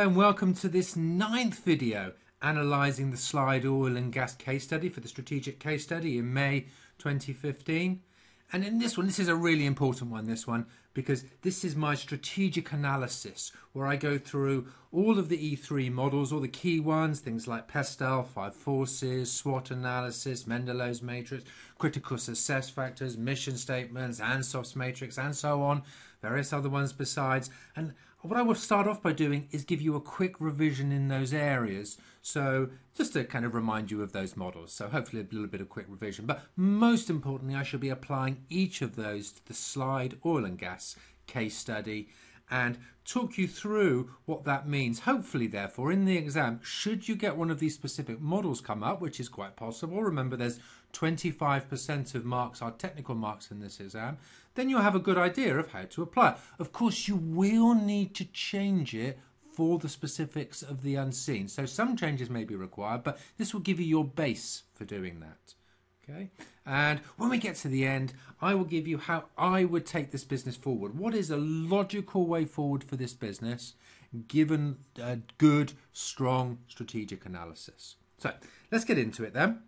and welcome to this 9th video analysing the slide oil and gas case study for the strategic case study in May 2015. And in this one, this is a really important one, this one, because this is my strategic analysis where I go through all of the E3 models, all the key ones, things like Pestel, 5 forces, SWOT analysis, Mendelow's matrix, critical success factors, mission statements, Ansof's matrix, and so on, various other ones besides. And what I will start off by doing is give you a quick revision in those areas. So just to kind of remind you of those models. So hopefully a little bit of quick revision. But most importantly, I shall be applying each of those to the slide oil and gas case study and talk you through what that means. Hopefully, therefore, in the exam, should you get one of these specific models come up, which is quite possible, remember there's 25% of marks are technical marks in this exam, then you'll have a good idea of how to apply it. Of course, you will need to change it for the specifics of the unseen. So some changes may be required, but this will give you your base for doing that. Okay, and when we get to the end, I will give you how I would take this business forward. What is a logical way forward for this business, given a good, strong strategic analysis? So let's get into it then.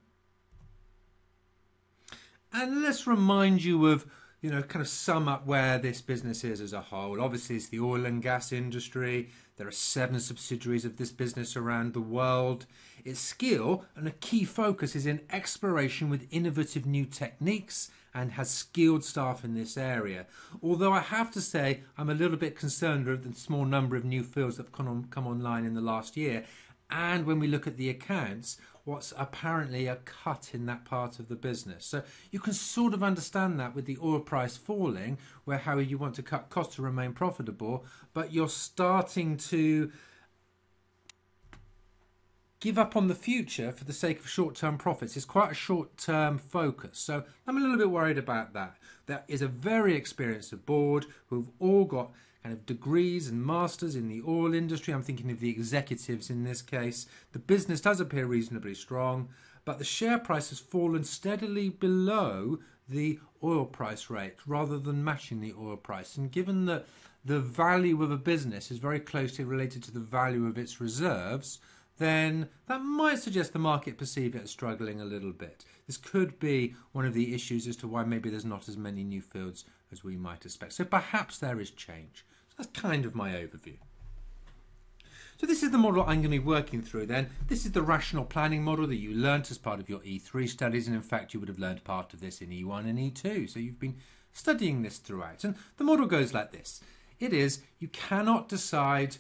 And let's remind you of, kind of sum up where this business is as a whole. Obviously, it's the oil and gas industry. There are 7 subsidiaries of this business around the world. Its skill and a key focus is in exploration with innovative new techniques and has skilled staff in this area. Although I have to say I'm a little bit concerned with the small number of new fields that have come online in the last year. And when we look at the accounts, what's apparently a cut in that part of the business. So you can sort of understand that with the oil price falling, where how you want to cut costs to remain profitable, but you're starting to give up on the future for the sake of short-term profits. It's quite a short-term focus. So I'm a little bit worried about that. There is a very experienced board who've all got kind of degrees and masters in the oil industry. I'm thinking of the executives in this case. The business does appear reasonably strong, but the share price has fallen steadily below the oil price rate rather than matching the oil price. And given that the value of a business is very closely related to the value of its reserves, then that might suggest the market perceive it as struggling a little bit. This could be one of the issues as to why maybe there's not as many new fields as we might expect. So perhaps there is change. So that's kind of my overview. So this is the model I'm going to be working through then. This is the rational planning model that you learnt as part of your E3 studies, and in fact you would have learned part of this in E1 and E2. So you've been studying this throughout. And the model goes like this. It is, you cannot decide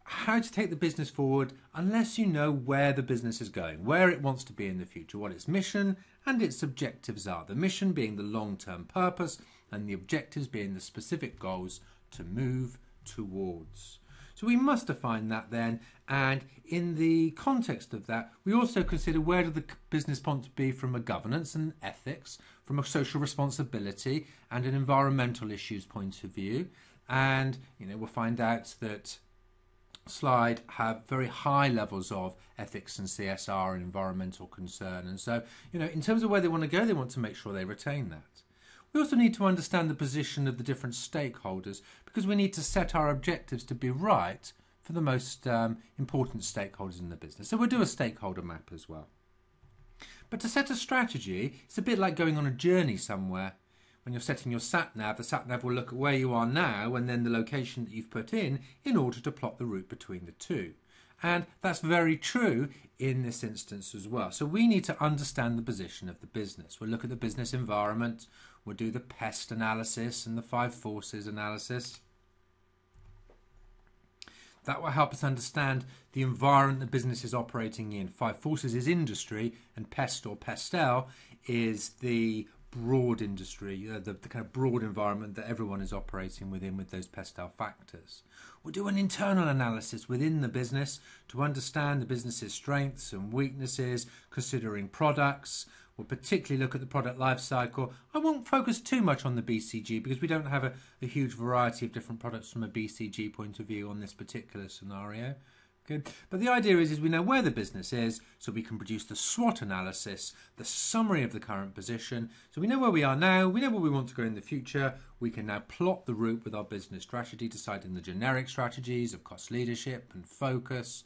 how to take the business forward unless you know where the business is going, where it wants to be in the future, what its mission and its objectives are. The mission being the long-term purpose and the objectives being the specific goals to move towards. So we must define that then, and in the context of that, we also consider where do the business want to be from a governance and ethics, from a social responsibility and an environmental issues point of view. And we'll find out that slide have very high levels of ethics and CSR and environmental concern. And so, in terms of where they want to go, they want to make sure they retain that. We also need to understand the position of the different stakeholders because we need to set our objectives to be right for the most important stakeholders in the business. So we'll do a stakeholder map as well. But to set a strategy, it's a bit like going on a journey somewhere. When you're setting your sat-nav, the sat-nav will look at where you are now and then the location that you've put in order to plot the route between the two. And that's very true in this instance as well. So we need to understand the position of the business. We'll look at the business environment. We'll do the pest analysis and the 5 forces analysis. That will help us understand the environment the business is operating in. 5 forces is industry, and pest or pestel is the broad industry, the kind of broad environment that everyone is operating within with those pestel factors. We'll do an internal analysis within the business to understand the business's strengths and weaknesses, considering products. We'll particularly look at the product life cycle. I won't focus too much on the BCG because we don't have a huge variety of different products from a BCG point of view on this particular scenario. Good. But the idea is we know where the business is, so we can produce the SWOT analysis, the summary of the current position. So we know where we are now, we know where we want to go in the future. We can now plot the route with our business strategy, deciding the generic strategies of cost leadership and focus.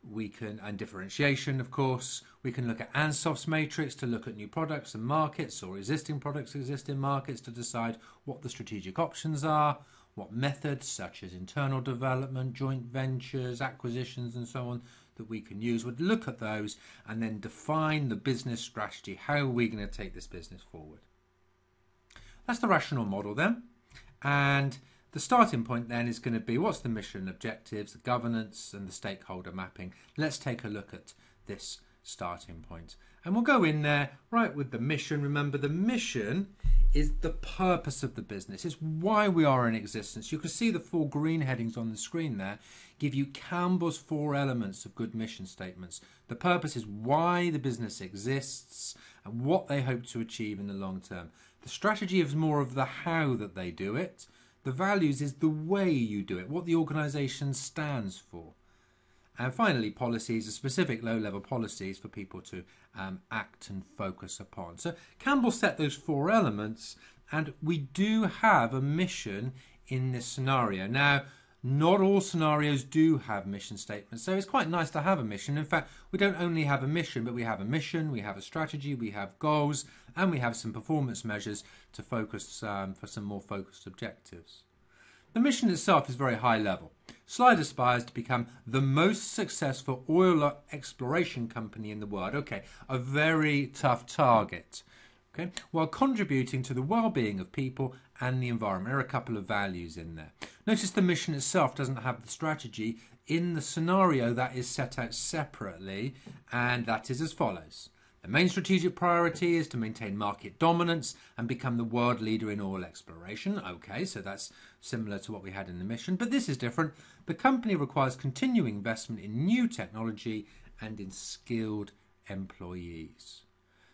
We can, and differentiation, of course. We can look at Ansof's matrix to look at new products and markets, or existing products, existing markets, to decide what the strategic options are, what methods such as internal development, joint ventures, acquisitions and so on that we can use. We'd look at those and then define the business strategy. How are we going to take this business forward? That's the rational model then. And the starting point then is going to be what's the mission, objectives, the governance and the stakeholder mapping. Let's take a look at this starting point. And we'll go in there right with the mission. Remember, the mission is the purpose of the business. It's why we are in existence. You can see the 4 green headings on the screen there give you Campbell's 4 elements of good mission statements. The purpose is why the business exists and what they hope to achieve in the long term. The strategy is more of the how that they do it. The values is the way you do it, what the organisation stands for. And finally, policies are specific low-level policies for people to act and focus upon. So Campbell set those 4 elements, and we do have a mission in this scenario. Now, not all scenarios do have mission statements, so it's quite nice to have a mission. In fact, we don't only have a mission, but we have a mission, we have a strategy, we have goals, and we have some performance measures to focus for some more focused objectives. The mission itself is very high level. Slide aspires to become the most successful oil exploration company in the world. Okay, a very tough target. Okay, while contributing to the well-being of people and the environment. There are a couple of values in there. Notice the mission itself doesn't have the strategy in the scenario that is set out separately, and that is as follows. The main strategic priority is to maintain market dominance and become the world leader in oil exploration. Okay, so that's similar to what we had in the mission, but this is different. The company requires continuing investment in new technology and in skilled employees.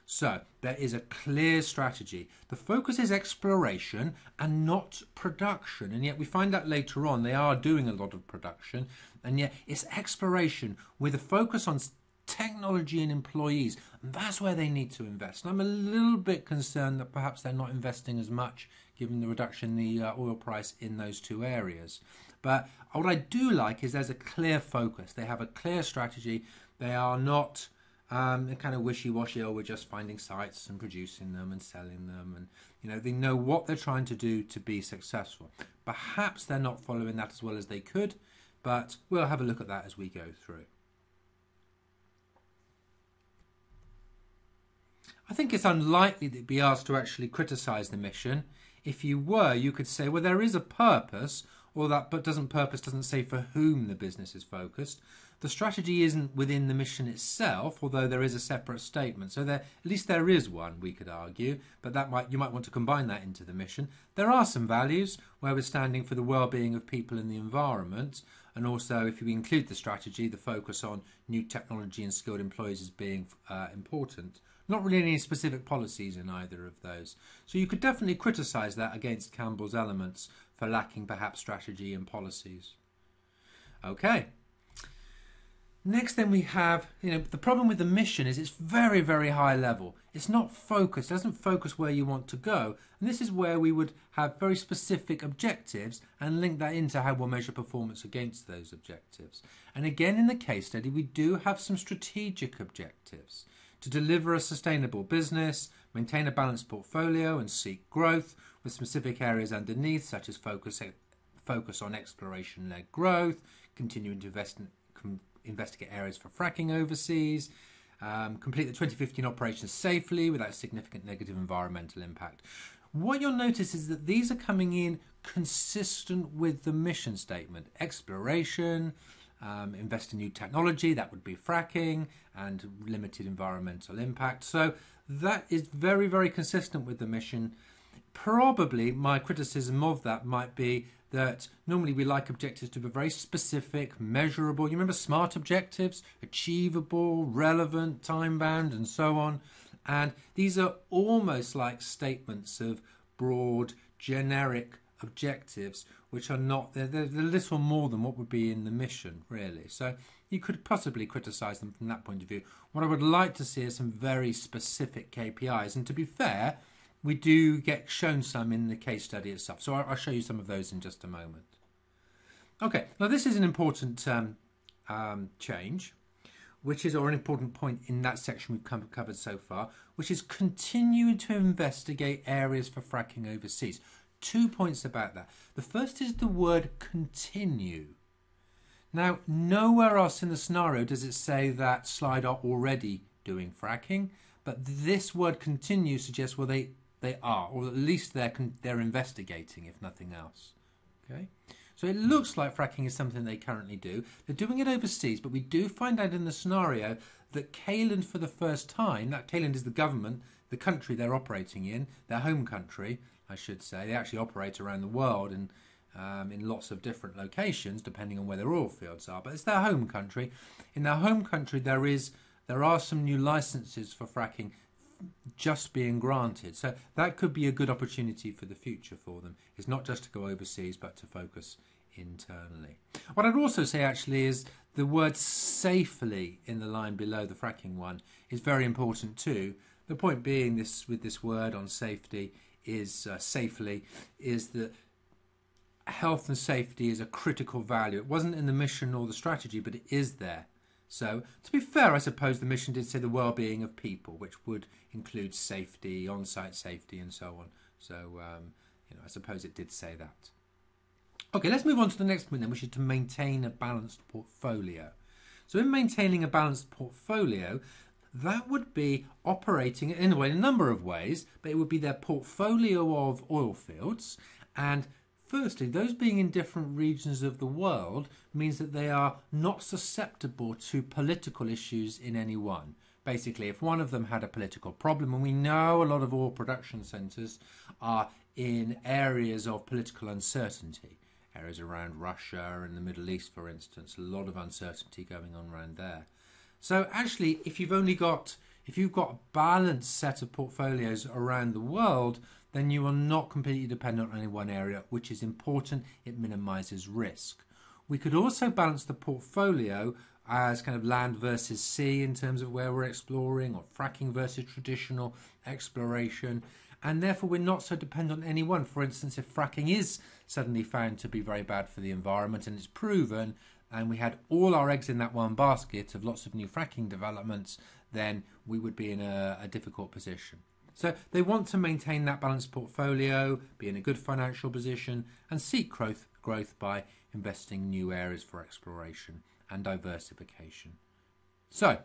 So there is a clear strategy. The focus is exploration and not production, and yet we find out later on they are doing a lot of production, and yet it's exploration with a focus on technology and employees, and that's where they need to invest. And I'm a little bit concerned that perhaps they're not investing as much given the reduction in the oil price in those 2 areas. But what I do like is there's a clear focus. They have a clear strategy. They are not kind of wishy-washy, oh, we're just finding sites and producing them and selling them, and they know what they're trying to do to be successful. Perhaps they're not following that as well as they could, but we'll have a look at that as we go through. I think it's unlikely that you'd be asked to actually criticise the mission. If you were, you could say, well, there is a purpose, or that but purpose doesn't say for whom the business is focused. The strategy isn't within the mission itself, although there is a separate statement. So at least there is one, we could argue, but you might want to combine that into the mission. There are some values where we're standing for the well-being of people and the environment, and also if you include the strategy, the focus on new technology and skilled employees as being important. Not really any specific policies in either of those. So you could definitely criticise that against Campbell's elements for lacking perhaps strategy and policies. Okay. Next then we have, the problem with the mission is it's very, very high level. It's not focused, it doesn't focus where you want to go. And this is where we would have very specific objectives and link that into how we'll measure performance against those objectives. And again, in the case study, we do have some strategic objectives. To deliver a sustainable business, maintain a balanced portfolio and seek growth with specific areas underneath, such as focus on exploration-led growth, continuing to investigate areas for fracking overseas, complete the 2015 operations safely without significant negative environmental impact. What you'll notice is that these are coming in consistent with the mission statement. Exploration, invest in new technology, that would be fracking, and limited environmental impact. So that is very, very consistent with the mission. Probably my criticism of that might be that normally we like objectives to be very specific, measurable. You remember SMART objectives, achievable, relevant, time-bound, and so on. And these are almost like statements of broad, generic objectives, which are not, they're little more than what would be in the mission, really. So you could possibly criticise them from that point of view. What I would like to see is some very specific KPIs, and to be fair, we do get shown some in the case study itself. So I'll show you some of those in just a moment. Okay, now this is an important change, which is, or an important point in that section we've covered so far, which is continuing to investigate areas for fracking overseas. 2 points about that. The first is the word continue. Now, nowhere else in the scenario does it say that Slide are already doing fracking, but this word continue suggests, well, they are, or at least they're investigating, if nothing else. Okay. So it looks like fracking is something they currently do. They're doing it overseas, but we do find out in the scenario that Cayland, for the first time, that Cayland is the government, the country they're operating in, their home country, I should say. They actually operate around the world and in lots of different locations, depending on where their oil fields are. But it's their home country. In their home country, there are some new licenses for fracking just being granted. So that could be a good opportunity for the future for them. It's not just to go overseas, but to focus internally. What I'd also say actually is the word safely in the line below the fracking one is very important too. The point being this with this word on safety is safely is that health and safety is a critical value. It wasn't in the mission or the strategy, but it is there. So, to be fair, I suppose the mission did say the well-being of people, which would include safety, on-site safety, and so on. So, I suppose it did say that. Okay, let's move on to the next point then, which is to maintain a balanced portfolio. So, in maintaining a balanced portfolio, that would be operating in a number of ways, but it would be their portfolio of oil fields, and firstly, those being in different regions of the world means that they are not susceptible to political issues in any one. Basically, if one of them had a political problem, and we know a lot of oil production centres are in areas of political uncertainty, areas around Russia and the Middle East, for instance, a lot of uncertainty going on around there. So actually, if you've got a balanced set of portfolios around the world, then you are not completely dependent on any one area, which is important. It minimises risk. We could also balance the portfolio as kind of land versus sea in terms of where we're exploring, or fracking versus traditional exploration, and therefore we're not so dependent on any one. For instance, if fracking is suddenly found to be very bad for the environment and it's proven, and we had all our eggs in that one basket of lots of new fracking developments, then we would be in a difficult position. So they want to maintain that balanced portfolio, be in a good financial position, and seek growth by investing in new areas for exploration and diversification. So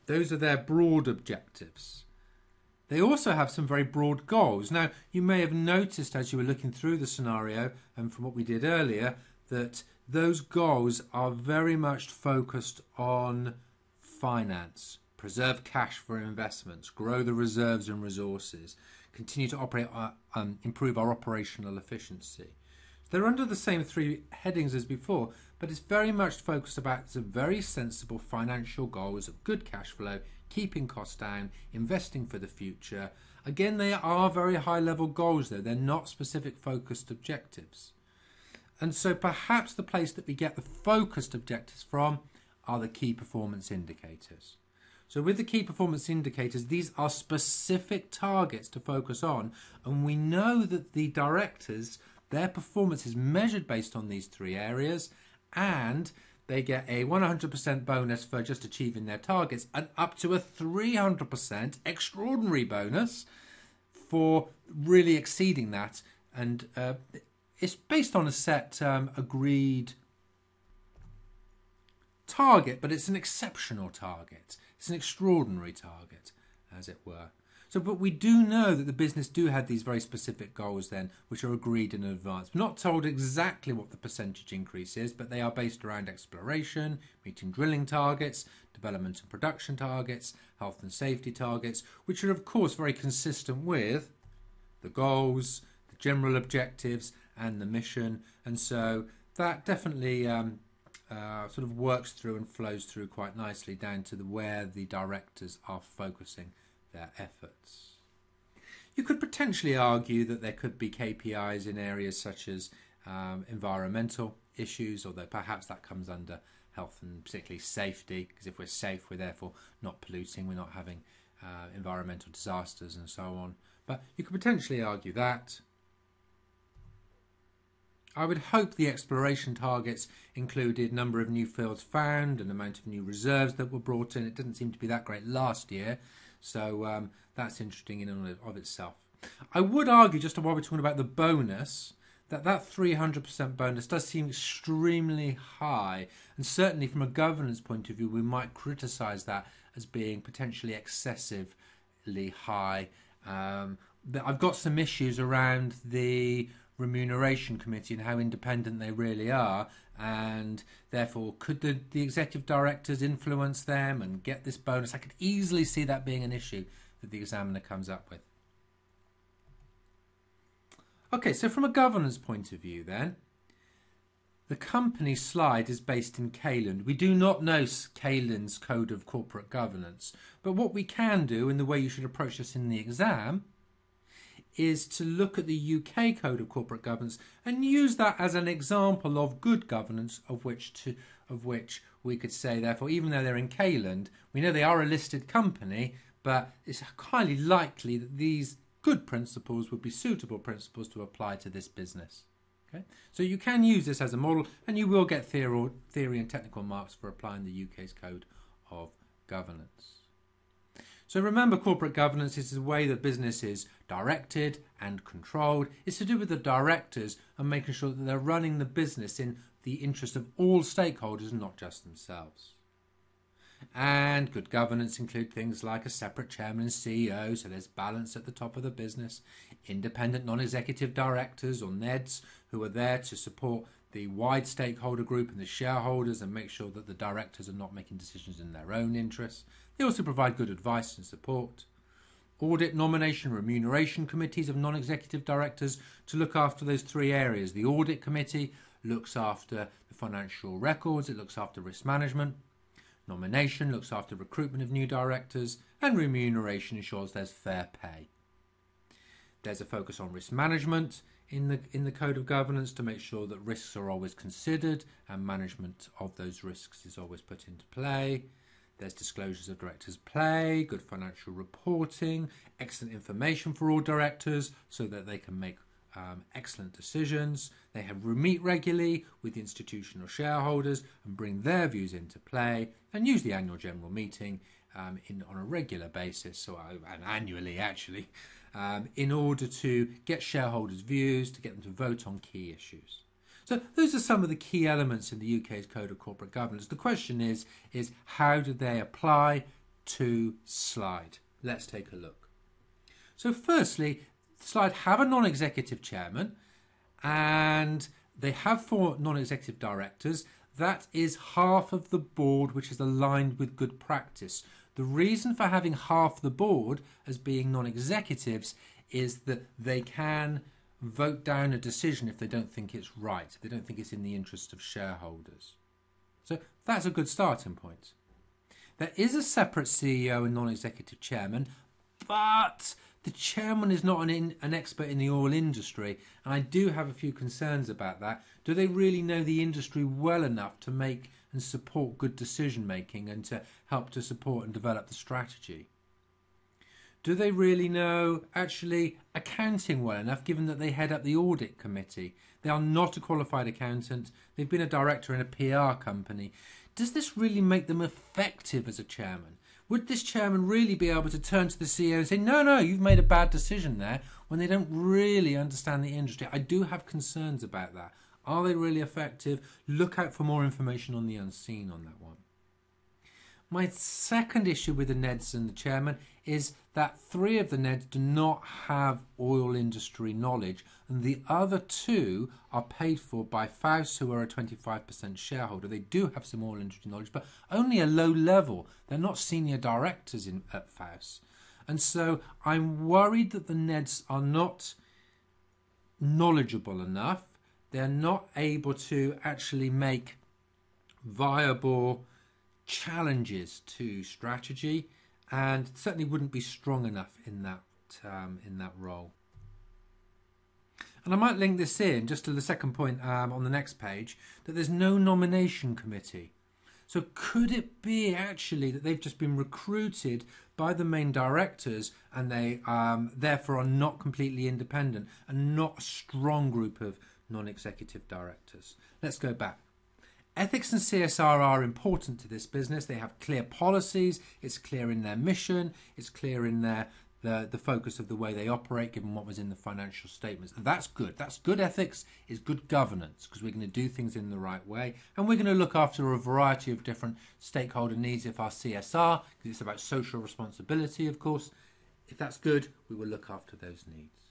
those are their broad objectives. They also have some very broad goals. Now, you may have noticed as you were looking through the scenario, and from what we did earlier, that those goals are very much focused on finance. Preserve cash for investments, grow the reserves and resources, continue to operate, improve our operational efficiency. They're under the same three headings as before, but it's very much focused about some very sensible financial goals of good cash flow, keeping costs down, investing for the future. Again, they are very high-level goals, though. They're not specific focused objectives. And so perhaps the place that we get the focused objectives from are the key performance indicators. So with the key performance indicators, these are specific targets to focus on, and we know that the directors, their performance is measured based on these three areas, and they get a 100% bonus for just achieving their targets, and up to a 300% extraordinary bonus for really exceeding that. And it's based on a set agreed target, but it's an exceptional target. It's an extraordinary target, as it were. So, but we do know that the business do have these very specific goals then, which are agreed in advance. We're not told exactly what the percentage increase is, but they are based around exploration, meeting drilling targets, development and production targets, health and safety targets, which are of course very consistent with the goals, the general objectives and the mission. And so that definitely sort of works through and flows through quite nicely down to where the directors are focusing their efforts. You could potentially argue that there could be KPIs in areas such as environmental issues, although perhaps that comes under health and particularly safety, because if we're safe, we're therefore not polluting, we're not having environmental disasters and so on. But you could potentially argue that. I would hope the exploration targets included number of new fields found and amount of new reserves that were brought in. It didn't seem to be that great last year, so that's interesting in and of itself. I would argue, just while we're talking about the bonus, that 300% bonus does seem extremely high, and certainly from a governance point of view we might criticise that as being potentially excessively high. I've got some issues around the remuneration committee and how independent they really are, and therefore could the executive directors influence them and get this bonus? I could easily see that being an issue that the examiner comes up with. Okay, so from a governance point of view then, the company slide is based in Cayland. We do not know Cayland's Code of Corporate Governance, but what we can do, and the way you should approach this in the exam, is to look at the UK Code of Corporate Governance and use that as an example of good governance of which we could say, therefore, even though they're in Cayland, we know they are a listed company, but it's highly likely that these good principles would be suitable principles to apply to this business. Okay? So you can use this as a model, and you will get theory and technical marks for applying the UK's Code of Governance. So remember, corporate governance is the way that business is directed and controlled. It's to do with the directors and making sure that they're running the business in the interest of all stakeholders and not just themselves. And good governance include things like a separate chairman and CEO, so there's balance at the top of the business, independent non-executive directors or NEDs who are there to support the wide stakeholder group and the shareholders and make sure that the directors are not making decisions in their own interests. They also provide good advice and support. Audit, nomination, remuneration committees of non-executive directors to look after those three areas. The audit committee looks after the financial records, it looks after risk management. Nomination looks after recruitment of new directors, and remuneration ensures there's fair pay. There's a focus on risk management in the Code of Governance to make sure that risks are always considered and management of those risks is always put into play. There's disclosures of directors' pay, good financial reporting, excellent information for all directors so that they can make excellent decisions. They have meet regularly with the institutional shareholders and bring their views into play, and use the annual general meeting on a regular basis, and annually actually, in order to get shareholders' views, to get them to vote on key issues. So those are some of the key elements in the UK's Code of Corporate Governance. The question is how do they apply to slide? Let's take a look. So firstly, slide have a non-executive chairman and they have 4 non-executive directors. That is half of the board, which is aligned with good practice. The reason for having half the board as being non-executives is that they can vote down a decision if they don't think it's right, if they don't think it's in the interest of shareholders. So that's a good starting point. There is a separate CEO and non-executive chairman, but the chairman is not an expert in the oil industry, and I do have a few concerns about that. Do they really know the industry well enough to make and support good decision making and to help to support and develop the strategy? Do they really know actually accounting well enough, given that they head up the audit committee? They are not a qualified accountant. They've been a director in a PR company. Does this really make them effective as a chairman? Would this chairman really be able to turn to the CEO and say, no, you've made a bad decision there, when they don't really understand the industry? I do have concerns about that. Are they really effective? Look out for more information on the unseen on that one. My second issue with the NEDs and the chairman is that 3 of the NEDs do not have oil industry knowledge, and the other 2 are paid for by Faust, who are a 25% shareholder. They do have some oil industry knowledge, but only a low level. They're not senior directors at Faust. And so I'm worried that the NEDs are not knowledgeable enough. They're not able to actually make viable challenges to strategy, and certainly wouldn't be strong enough in that role. And I might link this in just to the second point on the next page, that there's no nomination committee. So could it be actually that they've just been recruited by the main directors and they therefore are not completely independent and not a strong group of non-executive directors? Let's go back. Ethics and CSR are important to this business. They have clear policies. It's clear in their mission. It's clear in the focus of the way they operate, given what was in the financial statements. That's good. That's good ethics, is good governance, because we're going to do things in the right way. And we're going to look after a variety of different stakeholder needs if our CSR, because it's about social responsibility, of course. If that's good, we will look after those needs.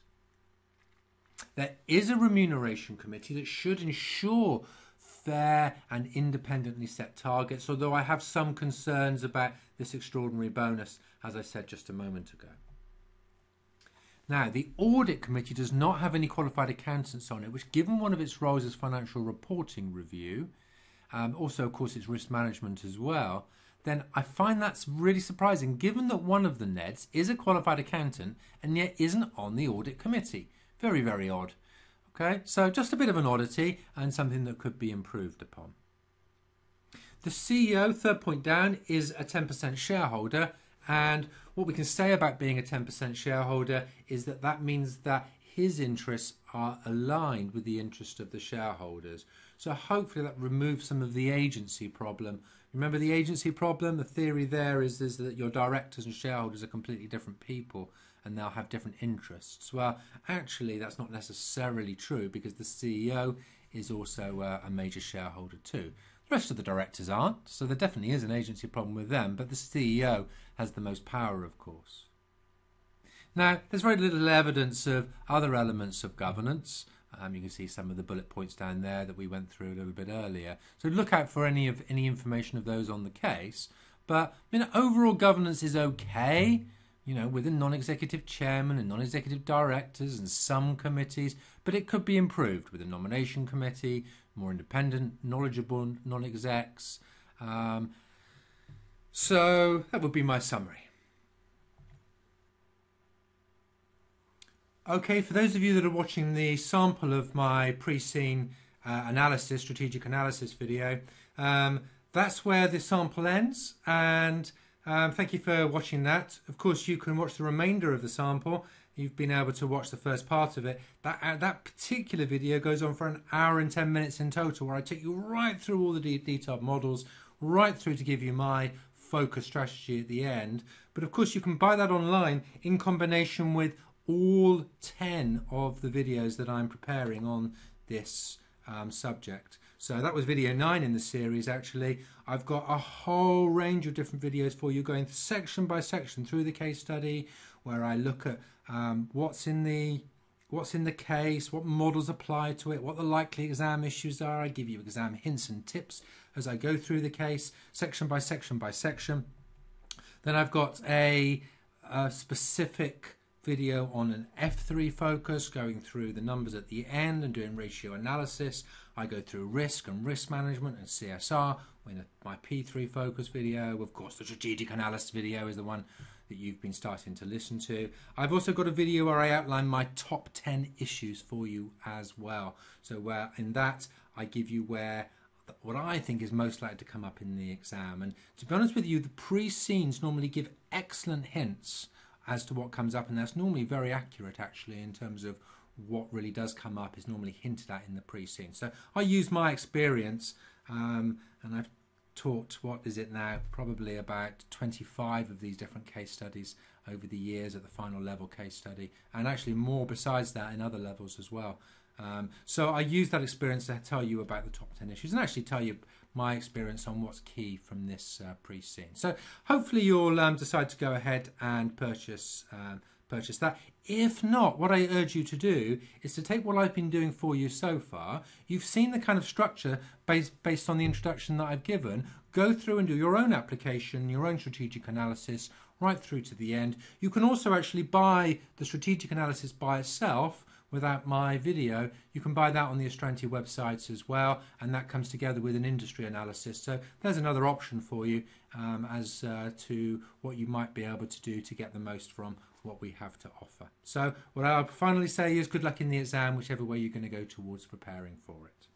There is a remuneration committee that should ensure fair and independently set targets, although I have some concerns about this extraordinary bonus, as I said just a moment ago. Now, the audit committee does not have any qualified accountants on it, which, given one of its roles is financial reporting review, also of course it's risk management as well, then I find that's really surprising, given that one of the NEDs is a qualified accountant and yet isn't on the audit committee. Very, very odd. Okay, so just a bit of an oddity and something that could be improved upon. The CEO, third point down, is a 10% shareholder, and what we can say about being a 10% shareholder is that that means that his interests are aligned with the interest of the shareholders. So hopefully that removes some of the agency problem. Remember the agency problem? The theory there is that your directors and shareholders are completely different people and they'll have different interests. Well, actually, that's not necessarily true because the CEO is also a major shareholder too. The rest of the directors aren't, so there definitely is an agency problem with them, but the CEO has the most power, of course. Now, there's very little evidence of other elements of governance. You can see some of the bullet points down there that we went through a little bit earlier. So look out for any information of those on the case. But overall governance is okay. With a non-executive chairman and non-executive directors and some committees, but it could be improved with a nomination committee, more independent, knowledgeable non-execs. So that would be my summary. Okay, for those of you that are watching the sample of my preseen analysis, strategic analysis video, that's where the sample ends, and thank you for watching that. Of course, you can watch the remainder of the sample. You've been able to watch the first part of it. That particular video goes on for an hour and 10 minutes in total, where I take you right through all the detailed models, right through to give you my focus strategy at the end. But of course, you can buy that online in combination with all 10 of the videos that I'm preparing on this subject. So that was video 9 in the series. Actually, I've got a whole range of different videos for you, going section by section through the case study, where I look at what's in the case, what models apply to it, what the likely exam issues are. I give you exam hints and tips as I go through the case, section by section by section. Then I've got a specific video on an F3 focus, going through the numbers at the end and doing ratio analysis. I go through risk and risk management and CSR in my P3 focus video. Of course, the strategic analysis video is the one that you've been starting to listen to. I've also got a video where I outline my top 10 issues for you as well. So where in that I give you what I think is most likely to come up in the exam. And to be honest with you, the pre-scenes normally give excellent hints as to what comes up, and that's normally very accurate actually in terms of what really does come up is normally hinted at in the pre-scene. So I use my experience and I've taught, what is it now, probably about 25 of these different case studies over the years at the final level case study, and actually more besides that in other levels as well. So I use that experience to tell you about the top 10 issues and actually tell you my experience on what's key from this pre-scene. So hopefully you'll decide to go ahead and purchase that. If not, what I urge you to do is to take what I've been doing for you so far. You've seen the kind of structure based on the introduction that I've given. Go through and do your own application, your own strategic analysis, right through to the end. You can also actually buy the strategic analysis by itself without my video. You can buy that on the Astranti websites as well, and that comes together with an industry analysis. So there's another option for you as to what you might be able to do to get the most from what we have to offer. So what I'll finally say is good luck in the exam, whichever way you're going to go towards preparing for it.